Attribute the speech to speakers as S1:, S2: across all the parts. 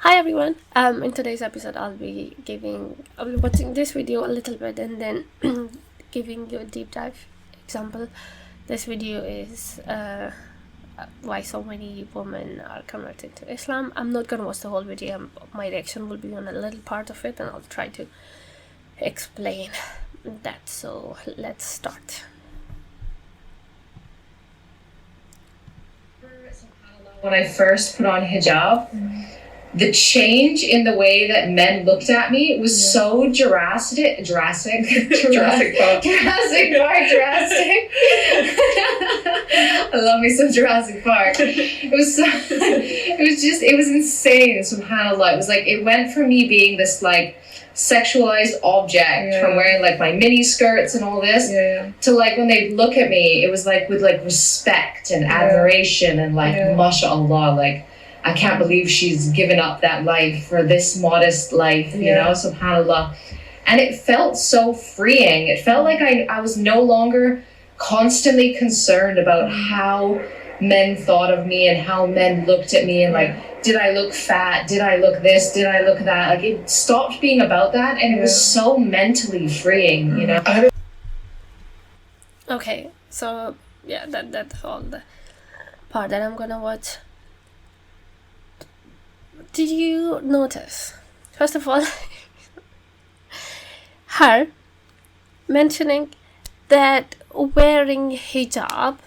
S1: Hi everyone. In today's episode, I'll be watching this video a little bit and then giving you a deep dive example. This video is why so many women are converting to Islam. I'm not gonna watch the whole video. My reaction will be on a little part of it, and I'll try to explain that. So let's start.
S2: When I first put on hijab, the change in the way that men looked at me was so drastic. I love me some Jurassic Park. It was insane, subhanAllah. It was like, it went from me being this like sexualized object from wearing like my mini skirts and all this to like when they look at me, it was like with like respect and admiration and like mashallah, like I can't believe she's given up that life for this modest life, you know, subhanAllah. And it felt so freeing. It felt like I was no longer constantly concerned about how men thought of me and how men looked at me and like, did I look fat? Did I look this? Did I look that? Like it stopped being about that, and it was so mentally freeing, you know?
S1: Okay, so yeah, that's all the part that I'm gonna watch. Did you notice, first of all, her mentioning that wearing hijab,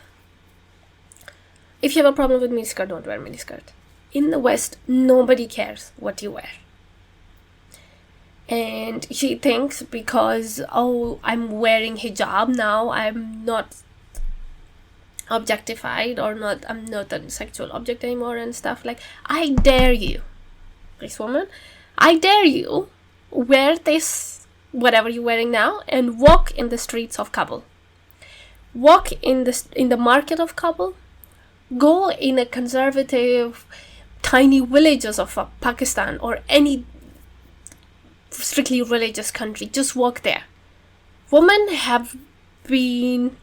S1: if you have a problem with miniskirt, don't wear miniskirt. In the West, nobody cares what you wear. And she thinks because, I'm wearing hijab now, I'm not objectified or I'm not a sexual object anymore and stuff. Like, I dare you, this woman, I dare you wear this, whatever you're wearing now, and walk in the streets of Kabul. Walk in the market of Kabul. Go in a conservative, tiny villages of Pakistan or any strictly religious country. Just walk there. Women have been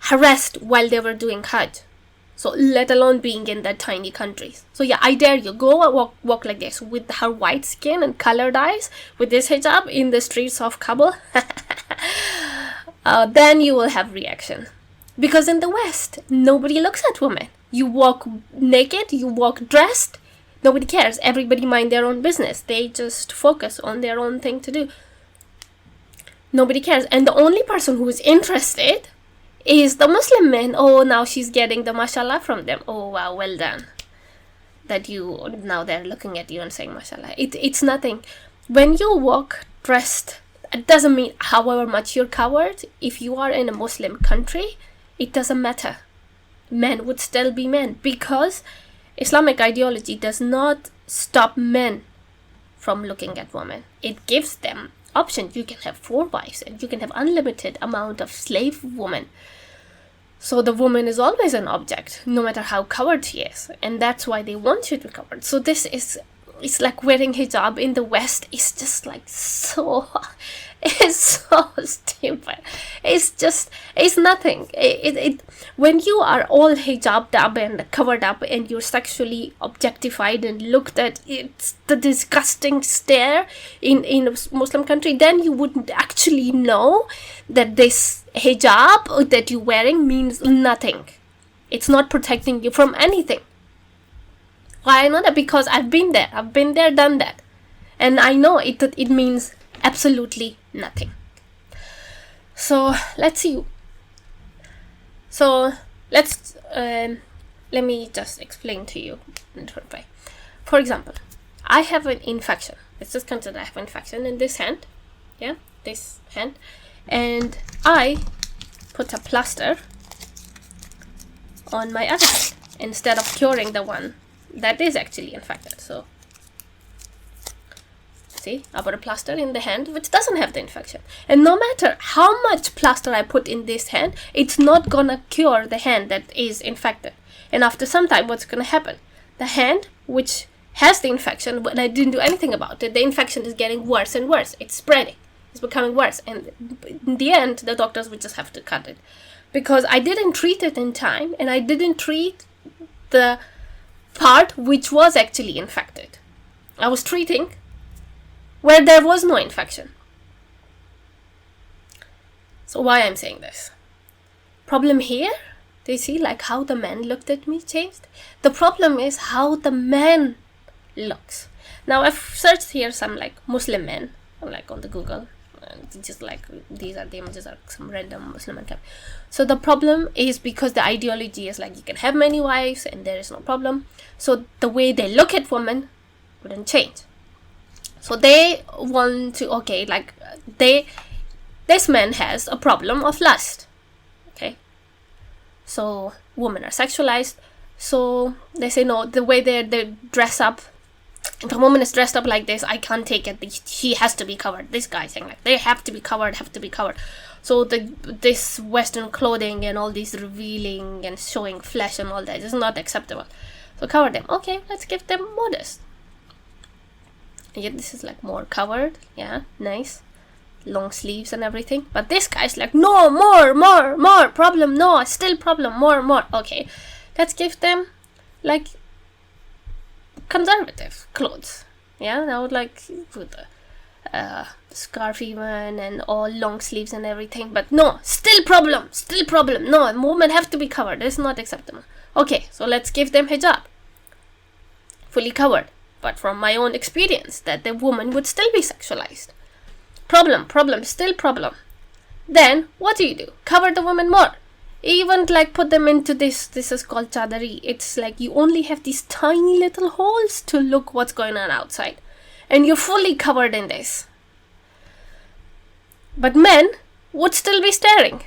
S1: harassed while they were doing Hajj. So let alone being in that tiny countries. So yeah, I dare you, go and walk like this with her white skin and colored eyes with this hijab in the streets of Kabul. Then you will have reaction. Because in the West, nobody looks at women. You walk naked, you walk dressed, nobody cares. Everybody mind their own business. They just focus on their own thing to do. Nobody cares. And the only person who is interested is the Muslim men. Oh, now she's getting the mashallah from them. Oh, wow, well done. Now they're looking at you and saying mashallah. It's nothing. When you walk dressed, it doesn't mean however much you're covered. If you are in a Muslim country, it doesn't matter. Men would still be men, because Islamic ideology does not stop men from looking at women. It gives them option. You can have 4 wives and you can have unlimited amount of slave women. So the woman is always an object, no matter how covered she is, and that's why they want you to be covered. So it's like wearing hijab in the West is just like it's so stupid. It's nothing. When you are all hijabbed up and covered up and you're sexually objectified and looked at, it's the disgusting stare in a Muslim country, then you wouldn't actually know that this hijab that you're wearing means nothing. It's not protecting you from anything. Why I know that? Because I've been there, done that, and I know it means absolutely nothing. So let's see. So let me just explain to you in a different way. For example, I have an infection. Let's just consider I have an infection in this hand. Yeah, this hand, and I put a plaster on my other hand instead of curing the one that is actually infected. So see, I put a plaster in the hand which doesn't have the infection, and no matter how much plaster I put in this hand, it's not gonna cure the hand that is infected. And after some time, what's gonna happen? The hand which has the infection, but I didn't do anything about it, the infection is getting worse and worse. It's spreading, it's becoming worse, and in the end the doctors would just have to cut it, because I didn't treat it in time, and I didn't treat the part which was actually infected. I was treating where there was no infection. So why I'm saying this? Problem here, do you see like how the man looked at me changed? The problem is how the man looks. Now I've searched here some like Muslim men, like on the Google, and just like these are the images are some random Muslim men. So the problem is because the ideology is like you can have many wives and there is no problem. So the way they look at women wouldn't change. So they want to, okay, like this man has a problem of lust. Okay. So women are sexualized. So they say no, the way they dress up, if a woman is dressed up like this, I can't take it. She has to be covered. This guy saying like they have to be covered. So this Western clothing and all these revealing and showing flesh and all that is not acceptable. So cover them. Okay, let's give them modest. And yet this is like more covered. Yeah, nice. Long sleeves and everything. But this guy's like, no, more. Problem, no, still problem, more. Okay, let's give them like conservative clothes. Yeah, I would like put the scarf even and all long sleeves and everything. But no, still problem. No, women have to be covered. It's not acceptable. Okay, so let's give them hijab. Fully covered. But from my own experience, that the woman would still be sexualized. Problem, still problem. Then, what do? Cover the woman more. Even like put them into this is called chadari. It's like you only have these tiny little holes to look what's going on outside. And you're fully covered in this. But men would still be staring.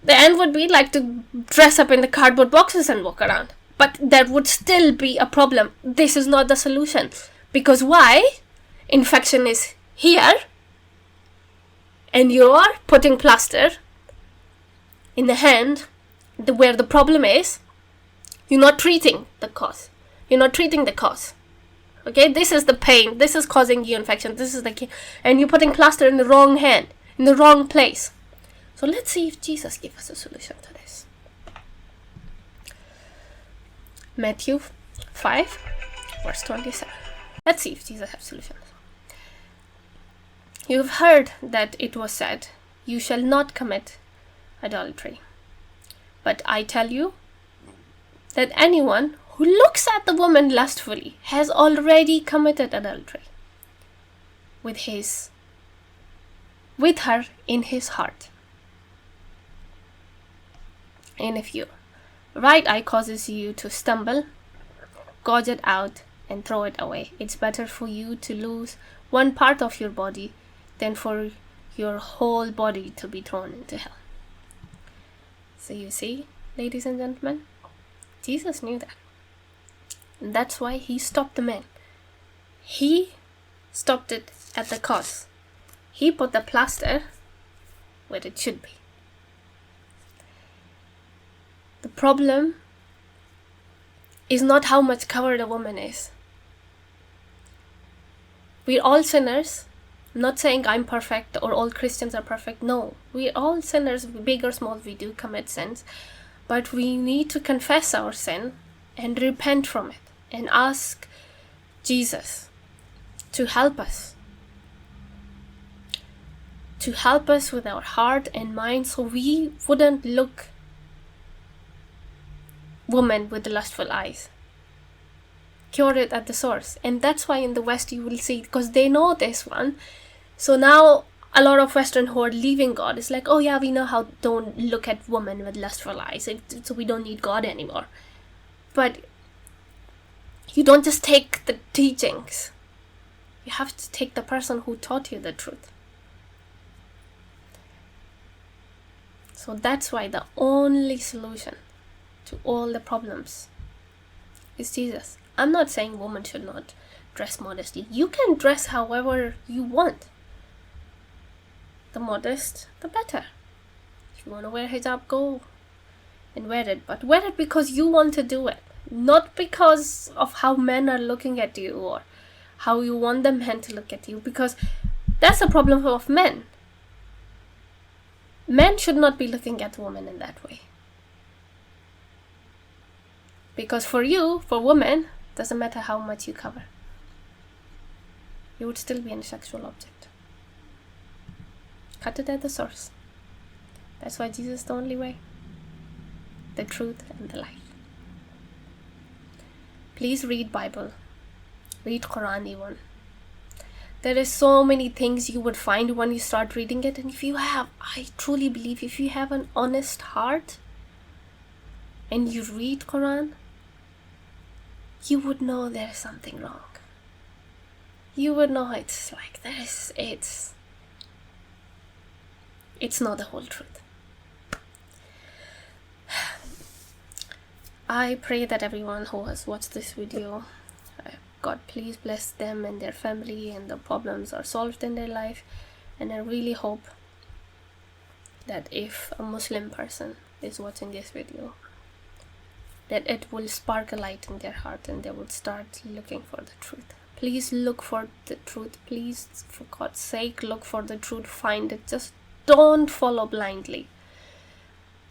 S1: The end would be like to dress up in the cardboard boxes and walk around. But there would still be a problem. This is not the solution. Because why? Infection is here. And you are putting plaster in the hand where the problem is. You're not treating the cause. Okay, this is the pain. This is causing you infection. This is the key. And you're putting plaster in the wrong hand, in the wrong place. So let's see if Jesus gives us a solution to this. Matthew 5, verse 27. Let's see if Jesus has solutions. You've heard that it was said, you shall not commit adultery. But I tell you that anyone who looks at the woman lustfully has already committed adultery with her in his heart. And if your right eye causes you to stumble, gouge it out and throw it away. It's better for you to lose one part of your body than for your whole body to be thrown into hell. So you see, ladies and gentlemen, Jesus knew that. And that's why he stopped the man. He stopped it at the cause. He put the plaster where it should be. The problem is not how much covered a woman is. We're all sinners. I'm not saying I'm perfect or all Christians are perfect. No, we're all sinners, big or small, we do commit sins. But we need to confess our sin and repent from it and ask Jesus to help us. To help us with our heart and mind so we wouldn't look women with lustful eyes. Cure it at the source. And that's why in the West you will see, because they know this one. So now a lot of Western who are leaving God is like, oh yeah, we know how don't look at women with lustful eyes, so we don't need God anymore. But you don't just take the teachings. You have to take the person who taught you the truth. So that's why the only solution to all the problems is Jesus. I'm not saying women should not dress modestly. You can dress however you want. The modest, the better. If you want to wear hijab, go and wear it. But wear it because you want to do it. Not because of how men are looking at you or how you want the men to look at you. Because that's a problem of men. Men should not be looking at women in that way. Because for you, for women, doesn't matter how much you cover, you would still be a sexual object. Cut it at the source. That's why Jesus is the only way, the truth, and the life. Please read Bible. Read Quran even. There is so many things you would find when you start reading it. And if you have, I truly believe, if you have an honest heart and you read Quran, you would know there's something wrong. You would know it's like this. It's not the whole truth. I pray that everyone who has watched this video, God please bless them and their family, and the problems are solved in their life. And I really hope that if a Muslim person is watching this video, that it will spark a light in their heart and they will start looking for the truth. Please look for the truth. Please, for God's sake, look for the truth. Find it. Just don't follow blindly.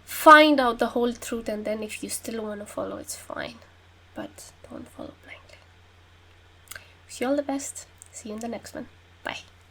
S1: Find out the whole truth, and then if you still want to follow, it's fine. But don't follow blindly. Wish you all the best. See you in the next one. Bye.